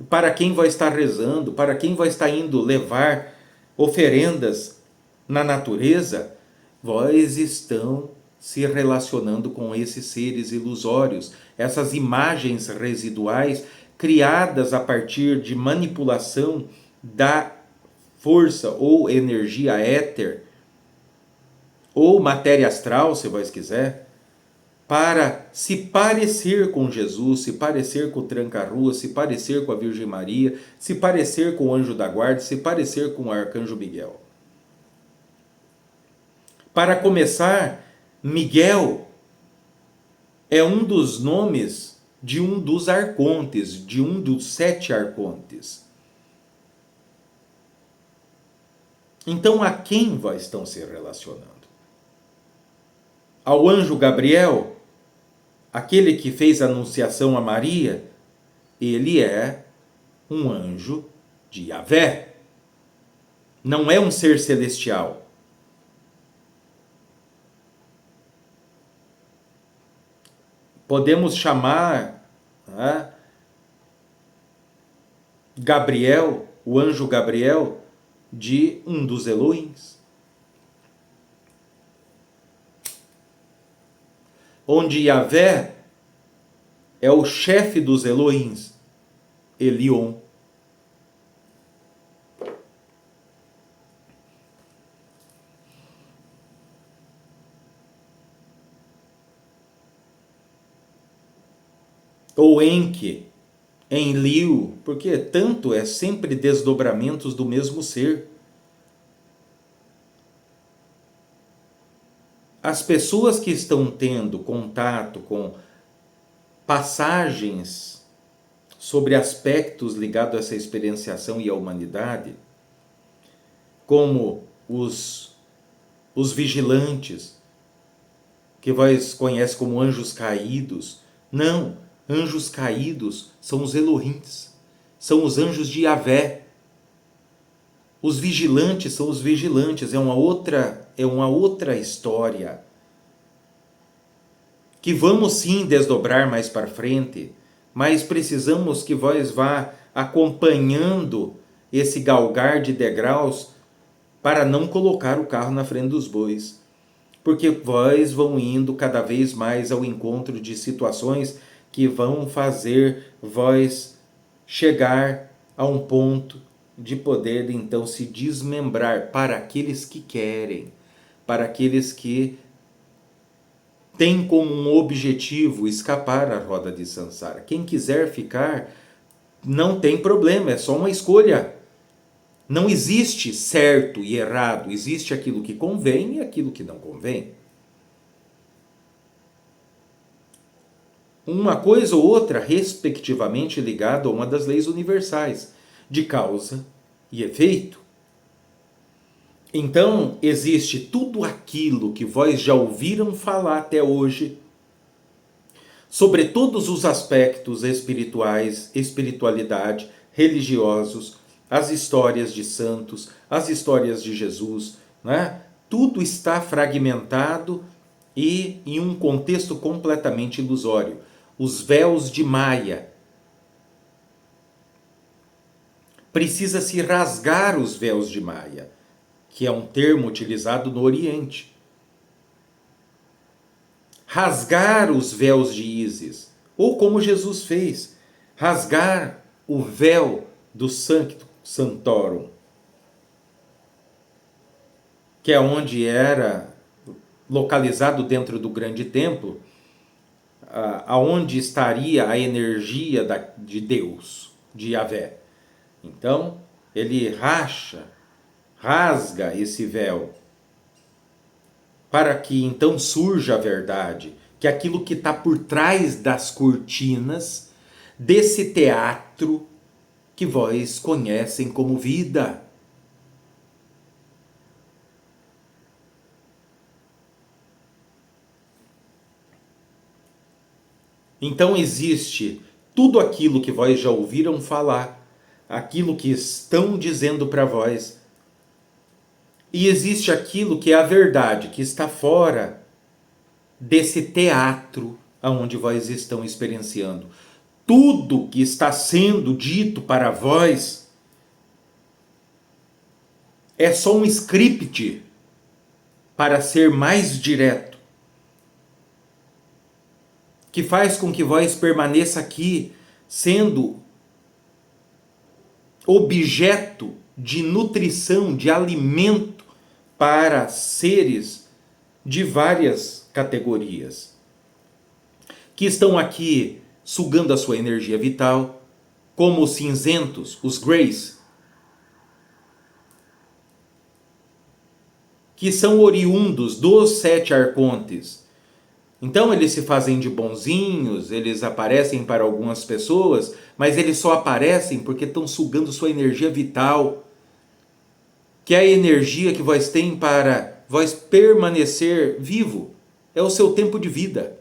para quem vai estar rezando, para quem vai estar indo levar oferendas na natureza, vós estão se relacionando com esses seres ilusórios, essas imagens residuais criadas a partir de manipulação da força ou energia éter, ou matéria astral, se vós quiser, para se parecer com Jesus, se parecer com o tranca-rua, se parecer com a Virgem Maria, se parecer com o anjo da guarda, se parecer com o arcanjo Miguel. Para começar, Miguel é um dos nomes de um dos arcontes, de um dos 7 arcontes. Então, a quem vós estão se relacionando? Ao anjo Gabriel, aquele que fez a anunciação a Maria? Ele é um anjo de Yahvé. Não é um ser celestial. Podemos chamar Gabriel, o anjo Gabriel, de um dos Elohims. Onde Yahvé é o chefe dos Elohims, Elion. Ou Enki, Enlil, porque tanto é sempre desdobramentos do mesmo ser. As pessoas que estão tendo contato com passagens sobre aspectos ligados a essa experienciação e à humanidade, como os vigilantes, que vós conhece como anjos caídos. Não, anjos caídos são os Elohims, são os anjos de Yahvé. Os vigilantes são os vigilantes, é uma outra história, que vamos sim desdobrar mais para frente, mas precisamos que vós vá acompanhando esse galgar de degraus para não colocar o carro na frente dos bois, porque vós vão indo cada vez mais ao encontro de situações que vão fazer vós chegar a um ponto de poder então se desmembrar para aqueles que querem, para aqueles que têm como um objetivo escapar à roda de Sansara. Quem quiser ficar, não tem problema, é só uma escolha. Não existe certo e errado, existe aquilo que convém e aquilo que não convém. Uma coisa ou outra, respectivamente, ligada a uma das leis universais, de causa e efeito. Então, existe tudo aquilo que vós já ouviram falar até hoje, sobre todos os aspectos espirituais, espiritualidade, religiosos, as histórias de santos, as histórias de Jesus, né? Tudo está fragmentado e em um contexto completamente ilusório. Os véus de Maia. Precisa-se rasgar os véus de Maia, que é um termo utilizado no Oriente. Rasgar os véus de Ísis, ou como Jesus fez, rasgar o véu do Sanctum Sanctorum, que é onde era localizado dentro do grande templo, aonde estaria a energia de Deus, de Yahvé. Então, ele rasga esse véu, para que então surja a verdade, que aquilo que está por trás das cortinas desse teatro que vós conhecem como vida. Então existe tudo aquilo que vós já ouviram falar, aquilo que estão dizendo para vós, e existe aquilo que é a verdade, que está fora desse teatro aonde vós estão experienciando. Tudo que está sendo dito para vós é só um script para ser mais direto, que faz com que vós permaneça aqui sendo objeto de nutrição, de alimento para seres de várias categorias. que estão aqui sugando a sua energia vital, como os cinzentos, os greys, que são oriundos dos 7 arcontes. Então eles se fazem de bonzinhos, eles aparecem para algumas pessoas, mas eles só aparecem porque estão sugando sua energia vital, que é a energia que vós tem para vós permanecer vivo. É o seu tempo de vida.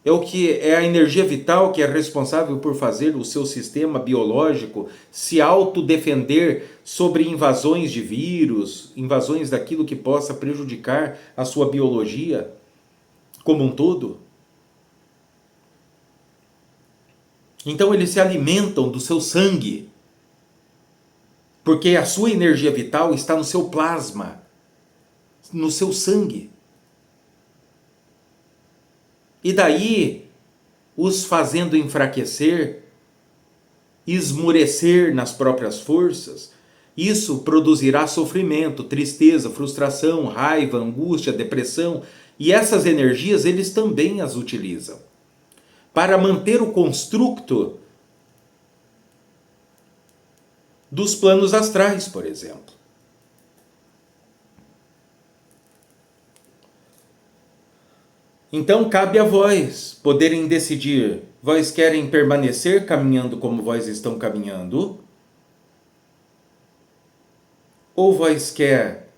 É o que é a energia vital que é responsável por fazer o seu sistema biológico se autodefender sobre invasões de vírus, invasões daquilo que possa prejudicar a sua biologia como um todo. Então eles se alimentam do seu sangue, porque a sua energia vital está no seu plasma, no seu sangue. E daí, os fazendo enfraquecer, esmurecer nas próprias forças, isso produzirá sofrimento, tristeza, frustração, raiva, angústia, depressão. E essas energias eles também as utilizam para manter o construto dos planos astrais, por exemplo. Então cabe a vós poderem decidir, vós querem permanecer caminhando como vós estão caminhando? Ou vós quer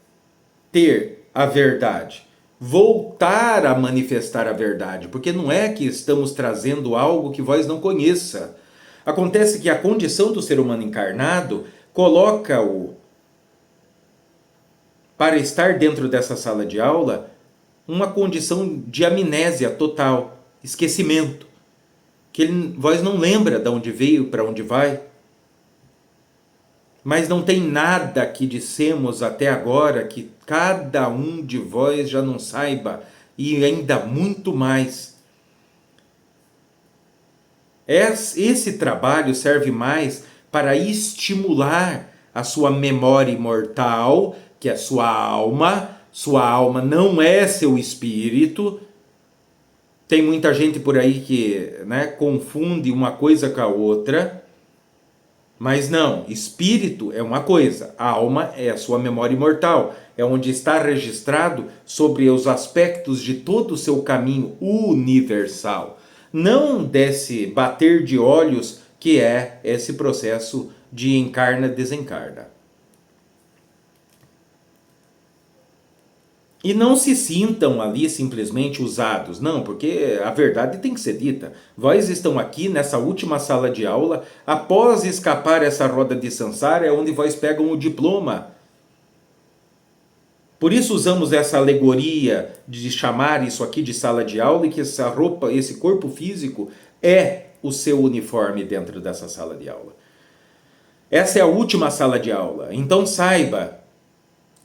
ter a verdade? Voltar a manifestar a verdade, porque não é que estamos trazendo algo que vós não conheça. Acontece que a condição do ser humano encarnado coloca-o para estar dentro dessa sala de aula uma condição de amnésia total, esquecimento, que vós não lembra de onde veio, para onde vai. Mas não tem nada que dissemos até agora que cada um de vós já não saiba, e ainda muito mais. Esse trabalho serve mais para estimular a sua memória imortal, que é a sua alma. Sua alma não é seu espírito. Tem muita gente por aí que, confunde uma coisa com a outra. Mas não, espírito é uma coisa, a alma é a sua memória imortal, é onde está registrado sobre os aspectos de todo o seu caminho universal. Não desse bater de olhos que é esse processo de encarna-desencarna. E não se sintam ali simplesmente usados, não, porque a verdade tem que ser dita. Vós estão aqui nessa última sala de aula, após escapar essa roda de Sansara, é onde vós pegam o diploma. Por isso usamos essa alegoria de chamar isso aqui de sala de aula, e que essa roupa, esse corpo físico é o seu uniforme dentro dessa sala de aula. Essa é a última sala de aula, então saiba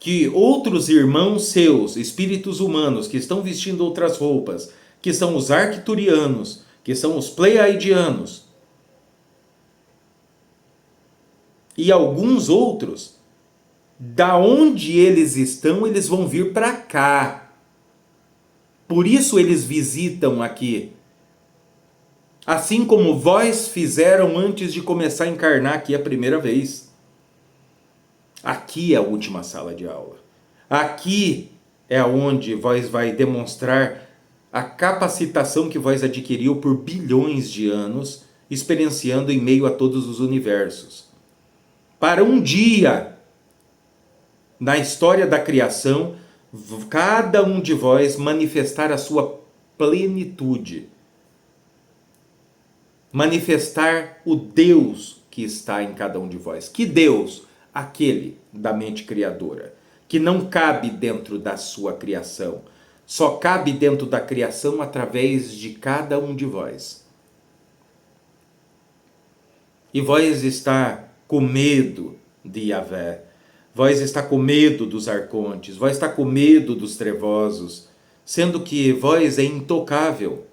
que outros irmãos seus, espíritos humanos, que estão vestindo outras roupas, que são os arcturianos, que são os pleiadianos, e alguns outros, da onde eles estão, eles vão vir para cá. Por isso eles visitam aqui. Assim como vós fizeram antes de começar a encarnar aqui a primeira vez. Aqui é a última sala de aula. Aqui é onde vós vai demonstrar a capacitação que vós adquiriu por bilhões de anos, experienciando em meio a todos os universos. Para um dia, na história da criação, cada um de vós manifestar a sua plenitude. Manifestar o Deus que está em cada um de vós. Que Deus? Aquele da mente criadora, que não cabe dentro da sua criação, só cabe dentro da criação através de cada um de vós. E vós está com medo de Yahvé, vós está com medo dos arcontes, vós está com medo dos trevosos, sendo que vós é intocável.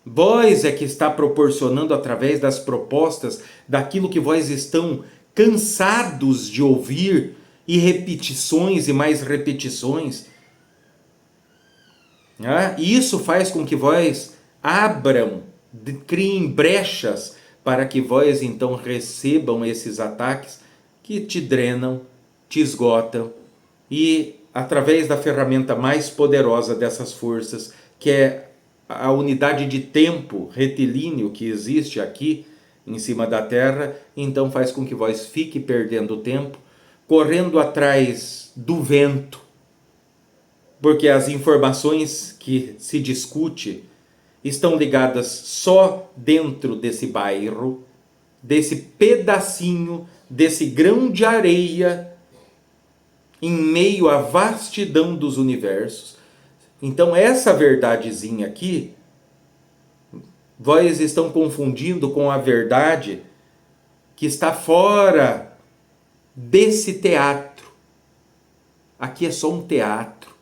Vós é que está proporcionando através das propostas daquilo que vós estão cansados de ouvir, e repetições e mais repetições. né? E isso faz com que vós abram, criem brechas para que vós então recebam esses ataques que te drenam, te esgotam e através da ferramenta mais poderosa dessas forças, que é a unidade de tempo retilíneo que existe aqui em cima da Terra, então faz com que vós fique perdendo tempo, correndo atrás do vento, porque as informações que se discute estão ligadas só dentro desse bairro, desse pedacinho, desse grão de areia, em meio à vastidão dos universos. Então essa verdadezinha aqui, vós estão confundindo com a verdade que está fora desse teatro. Aqui é só um teatro.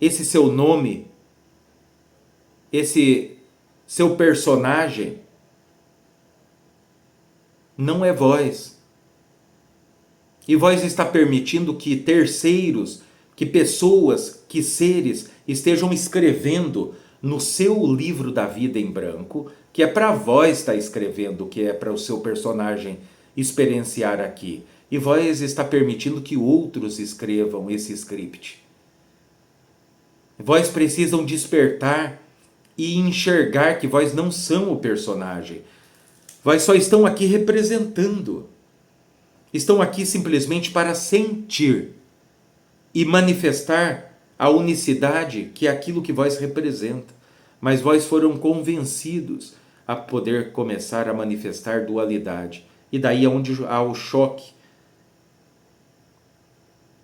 Esse seu nome, esse seu personagem, não é vós. E vós está permitindo que terceiros, que pessoas, que seres estejam escrevendo no seu livro da vida em branco, que é para vós estar escrevendo, que é para o seu personagem experienciar aqui. E vós está permitindo que outros escrevam esse script. Vós precisam despertar e enxergar que vós não são o personagem. Vós só estão aqui representando. Estão aqui simplesmente para sentir e manifestar a unicidade que é aquilo que vós representa. Mas vós foram convencidos a poder começar a manifestar dualidade. E daí é onde há o choque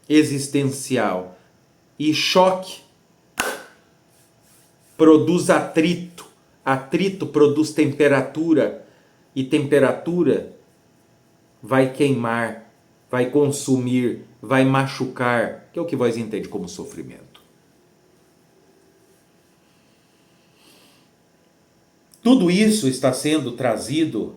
existencial. E choque produz atrito. Atrito produz temperatura. E temperatura vai queimar, vai consumir, vai machucar, que é o que vós entende como sofrimento. Tudo isso está sendo trazido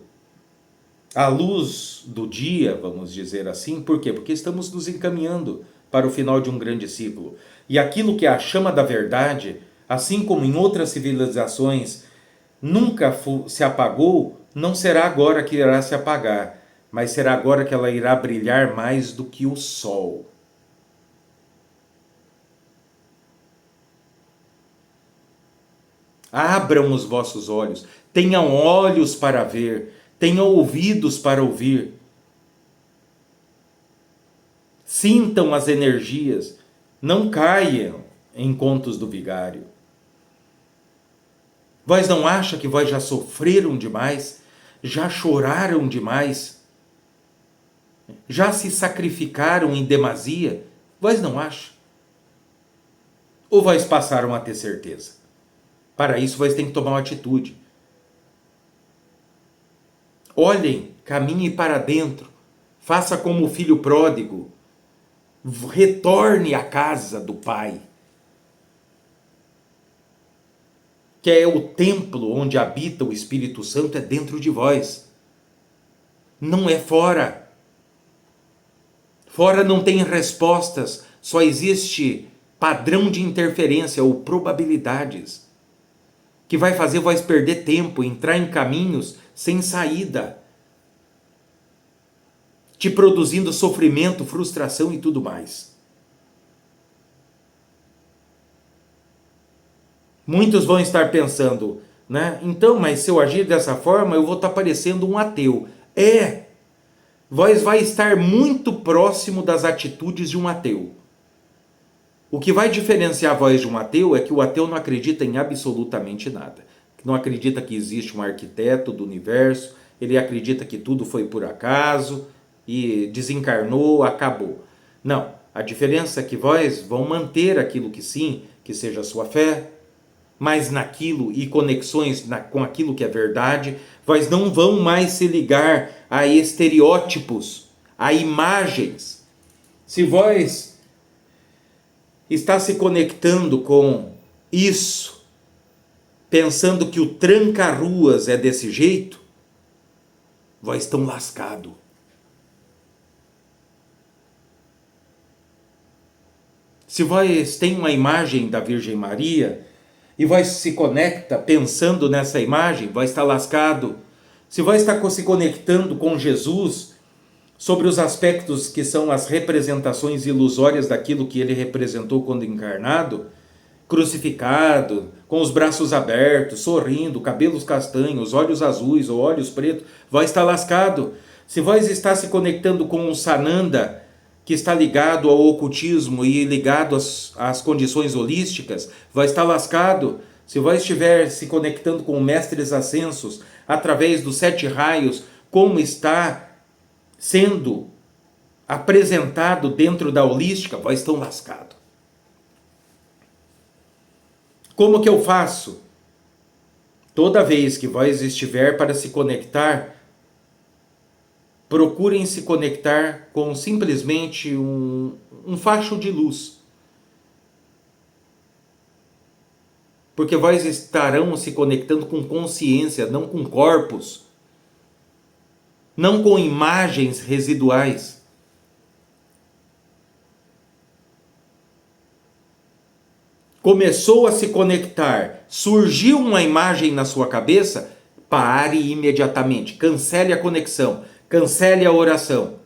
à luz do dia, vamos dizer assim. Por quê? Porque estamos nos encaminhando para o final de um grande ciclo. E aquilo que é a chama da verdade, assim como em outras civilizações, nunca se apagou, não será agora que irá se apagar, mas será agora que ela irá brilhar mais do que o sol. Abram os vossos olhos, tenham olhos para ver, tenham ouvidos para ouvir. Sintam as energias, não caiam em contos do vigário. Vós não acham que vós já sofreram demais? Já choraram demais? Já se sacrificaram em demasia? Vós não acham? Ou vós passaram a ter certeza? Para isso, vós têm que tomar uma atitude. Olhem, caminhem para dentro. Faça como o filho pródigo. Retorne à casa do Pai. Que é o templo onde habita o Espírito Santo, é dentro de vós. Não é fora. Fora não tem respostas, só existe padrão de interferência ou probabilidades, que vai fazer vós perder tempo, entrar em caminhos sem saída, te produzindo sofrimento, frustração e tudo mais. Muitos vão estar pensando, né? Então, mas se eu agir dessa forma, eu vou estar parecendo um ateu. Vós vai estar muito próximo das atitudes de um ateu. O que vai diferenciar vós de um ateu é que o ateu não acredita em absolutamente nada. Não acredita que existe um arquiteto do universo, ele acredita que tudo foi por acaso e desencarnou, acabou. Não, a diferença é que vós vão manter aquilo que sim, que seja a sua fé, mas naquilo e conexões com aquilo que é verdade, vós não vão mais se ligar a estereótipos, a imagens. Se vós está se conectando com isso, pensando que o tranca-ruas é desse jeito, vós estão lascados. Se vós tem uma imagem da Virgem Maria e vós se conecta pensando nessa imagem, vós está lascado. Se vós está se conectando com Jesus sobre os aspectos que são as representações ilusórias daquilo que ele representou quando encarnado, crucificado, com os braços abertos, sorrindo, cabelos castanhos, olhos azuis ou olhos pretos, vós está lascado. Se vós está se conectando com o Sananda, que está ligado ao ocultismo e ligado às condições holísticas, vós está lascado. Se vós estiver se conectando com mestres ascensos, através dos 7 raios, como está sendo apresentado dentro da holística, vós estão lascados. Como que eu faço? Toda vez que vós estiver para se conectar, procurem se conectar com simplesmente um facho de luz. Porque vós estarão se conectando com consciência, não com corpos, não com imagens residuais. Começou a se conectar, surgiu uma imagem na sua cabeça, pare imediatamente, cancele a conexão, cancele a oração.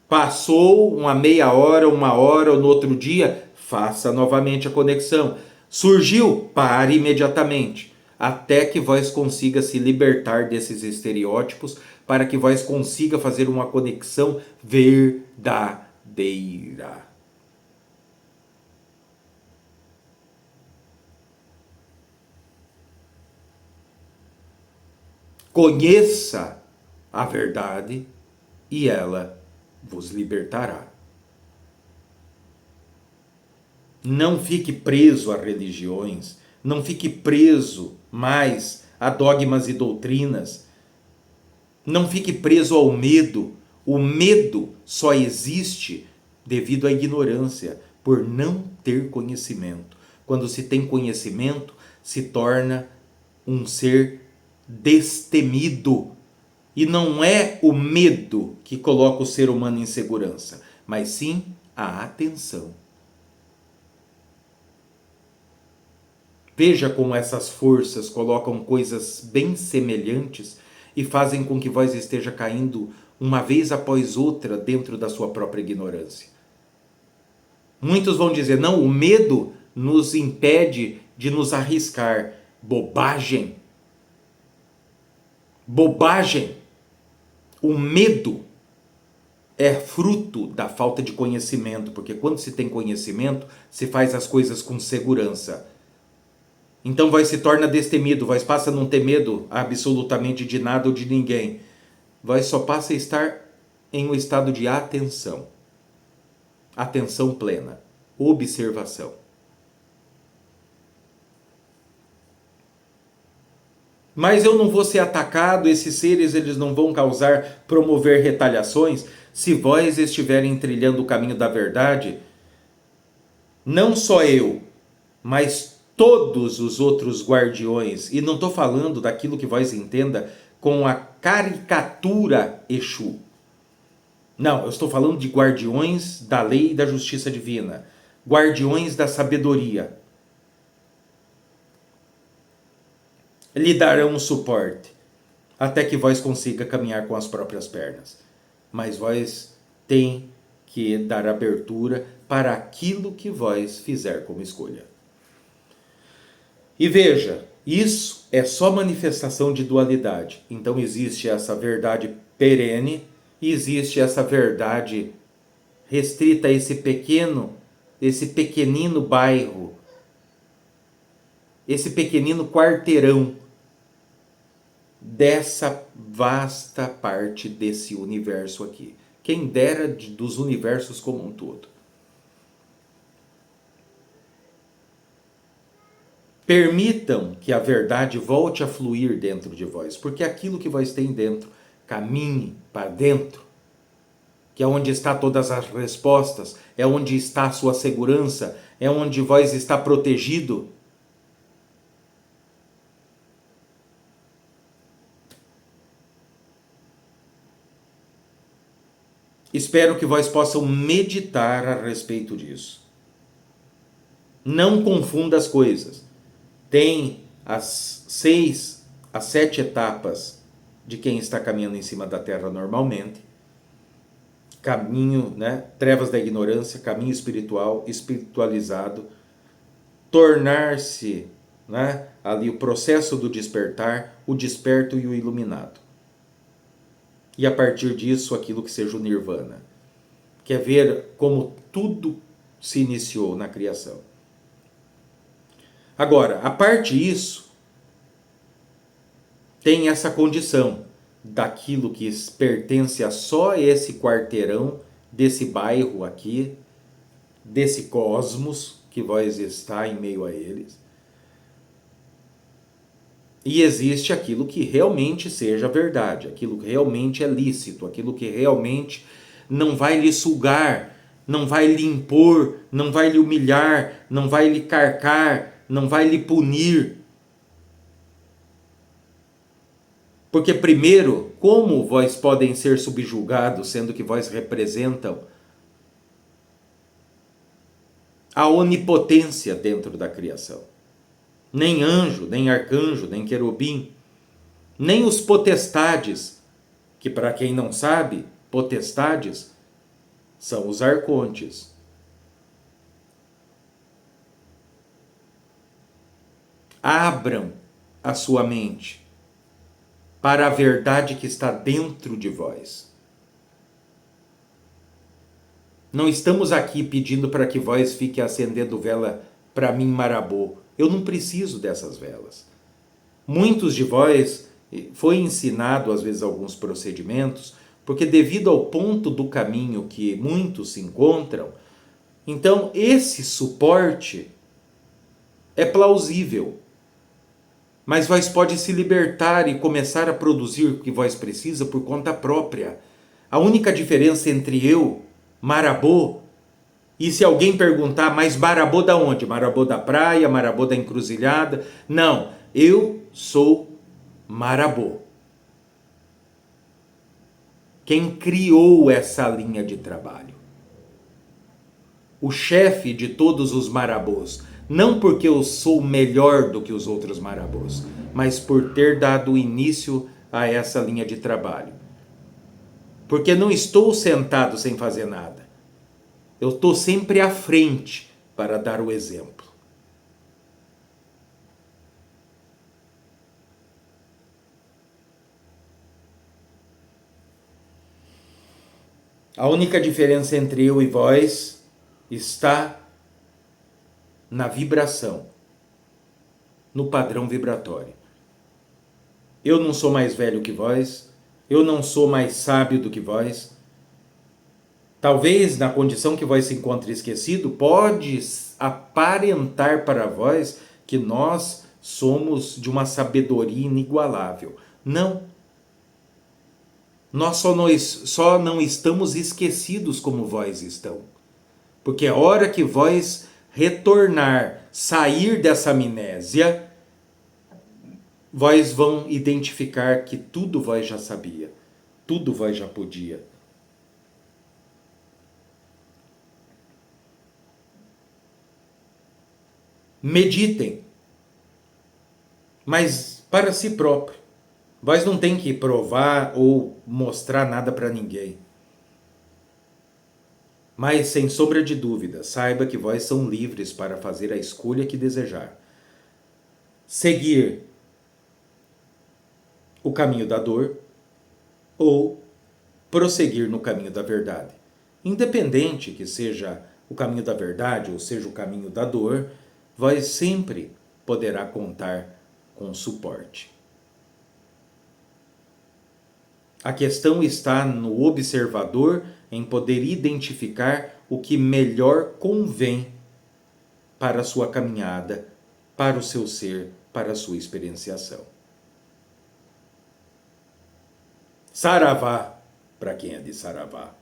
Passou uma meia hora, 1 hora ou no outro dia, faça novamente a conexão. Surgiu, pare imediatamente, até que vós consiga se libertar desses estereótipos, para que vós consiga fazer uma conexão verdadeira. Conheça a verdade e ela vos libertará. Não fique preso a religiões, não fique preso mais a dogmas e doutrinas, não fique preso ao medo. O medo só existe devido à ignorância, por não ter conhecimento. Quando se tem conhecimento, se torna um ser destemido. E não é o medo que coloca o ser humano em segurança, mas sim a atenção. Veja como essas forças colocam coisas bem semelhantes e fazem com que vós esteja caindo uma vez após outra dentro da sua própria ignorância. Muitos vão dizer, não, o medo nos impede de nos arriscar. Bobagem. Bobagem. O medo é fruto da falta de conhecimento, porque quando se tem conhecimento, se faz as coisas com segurança. Então vai se torna destemido, vai passa a não ter medo absolutamente de nada ou de ninguém. Vai só passa a estar em um estado de atenção. Atenção plena, observação. Mas eu não vou ser atacado, esses seres eles não vão promover retaliações, se vós estiverem trilhando o caminho da verdade. Não só eu, mas todos os outros guardiões, e não estou falando daquilo que vós entenda com a caricatura Exu. Não, eu estou falando de guardiões da lei e da justiça divina, guardiões da sabedoria. Lhe darão um suporte, até que vós consiga caminhar com as próprias pernas. Mas vós tem que dar abertura para aquilo que vós fizer como escolha. E veja, isso é só manifestação de dualidade. Então existe essa verdade perene e existe essa verdade restrita a esse pequenino bairro, esse pequenino quarteirão dessa vasta parte desse universo aqui. Quem dera dos universos como um todo. Permitam que a verdade volte a fluir dentro de vós, porque aquilo que vós tem dentro, caminhe para dentro, que é onde está todas as respostas, é onde está a sua segurança, é onde vós está protegido. Espero que vós possam meditar a respeito disso. Não confunda as coisas. Tem as 7 etapas de quem está caminhando em cima da terra normalmente. Caminho, né? Trevas da ignorância, caminho espiritual, espiritualizado, tornar-se, né? Ali o processo do despertar, o desperto e o iluminado. E a partir disso, aquilo que seja o nirvana. Quer ver como tudo se iniciou na criação. Agora, a parte disso, tem essa condição daquilo que pertence a só esse quarteirão, desse bairro aqui, desse cosmos que vós está em meio a eles. E existe aquilo que realmente seja verdade, aquilo que realmente é lícito, aquilo que realmente não vai lhe sugar, não vai lhe impor, não vai lhe humilhar, não vai lhe carcar, não vai lhe punir. Porque primeiro, como vós podem ser subjugados, sendo que vós representam a onipotência dentro da criação? Nem anjo, nem arcanjo, nem querubim, nem os potestades, que para quem não sabe, potestades são os arcontes. Abram a sua mente para a verdade que está dentro de vós. Não estamos aqui pedindo para que vós fiquem acendendo vela para mim, Marabô. Eu não preciso dessas velas. Muitos de vós foi ensinado às vezes alguns procedimentos, porque devido ao ponto do caminho que muitos se encontram, então esse suporte é plausível. Mas vós pode se libertar e começar a produzir o que vós precisa por conta própria. A única diferença entre eu, Marabô, e se alguém perguntar, mas Marabô da onde? Marabô da praia, Marabô da encruzilhada? Não, eu sou Marabô. Quem criou essa linha de trabalho? O chefe de todos os marabôs. Não porque eu sou melhor do que os outros marabôs, mas por ter dado início a essa linha de trabalho. Porque não estou sentado sem fazer nada. Eu estou sempre à frente para dar o exemplo. A única diferença entre eu e vós está na vibração, no padrão vibratório. Eu não sou mais velho que vós, eu não sou mais sábio do que vós. Talvez na condição que vós se encontre esquecido, pode aparentar para vós que nós somos de uma sabedoria inigualável. Não. Nós só não estamos esquecidos como vós estão. Porque a hora que vós retornar, sair dessa amnésia, vós vão identificar que tudo vós já sabia, tudo vós já podia. Meditem, mas para si próprio. Vós não tem que provar ou mostrar nada para ninguém. Mas, sem sombra de dúvida, saiba que vós são livres para fazer a escolha que desejar. Seguir o caminho da dor ou prosseguir no caminho da verdade. Independente que seja o caminho da verdade ou seja o caminho da dor, vós sempre poderá contar com suporte. A questão está no observador em poder identificar o que melhor convém para a sua caminhada, para o seu ser, para a sua experienciação. Saravá, para quem é de Saravá.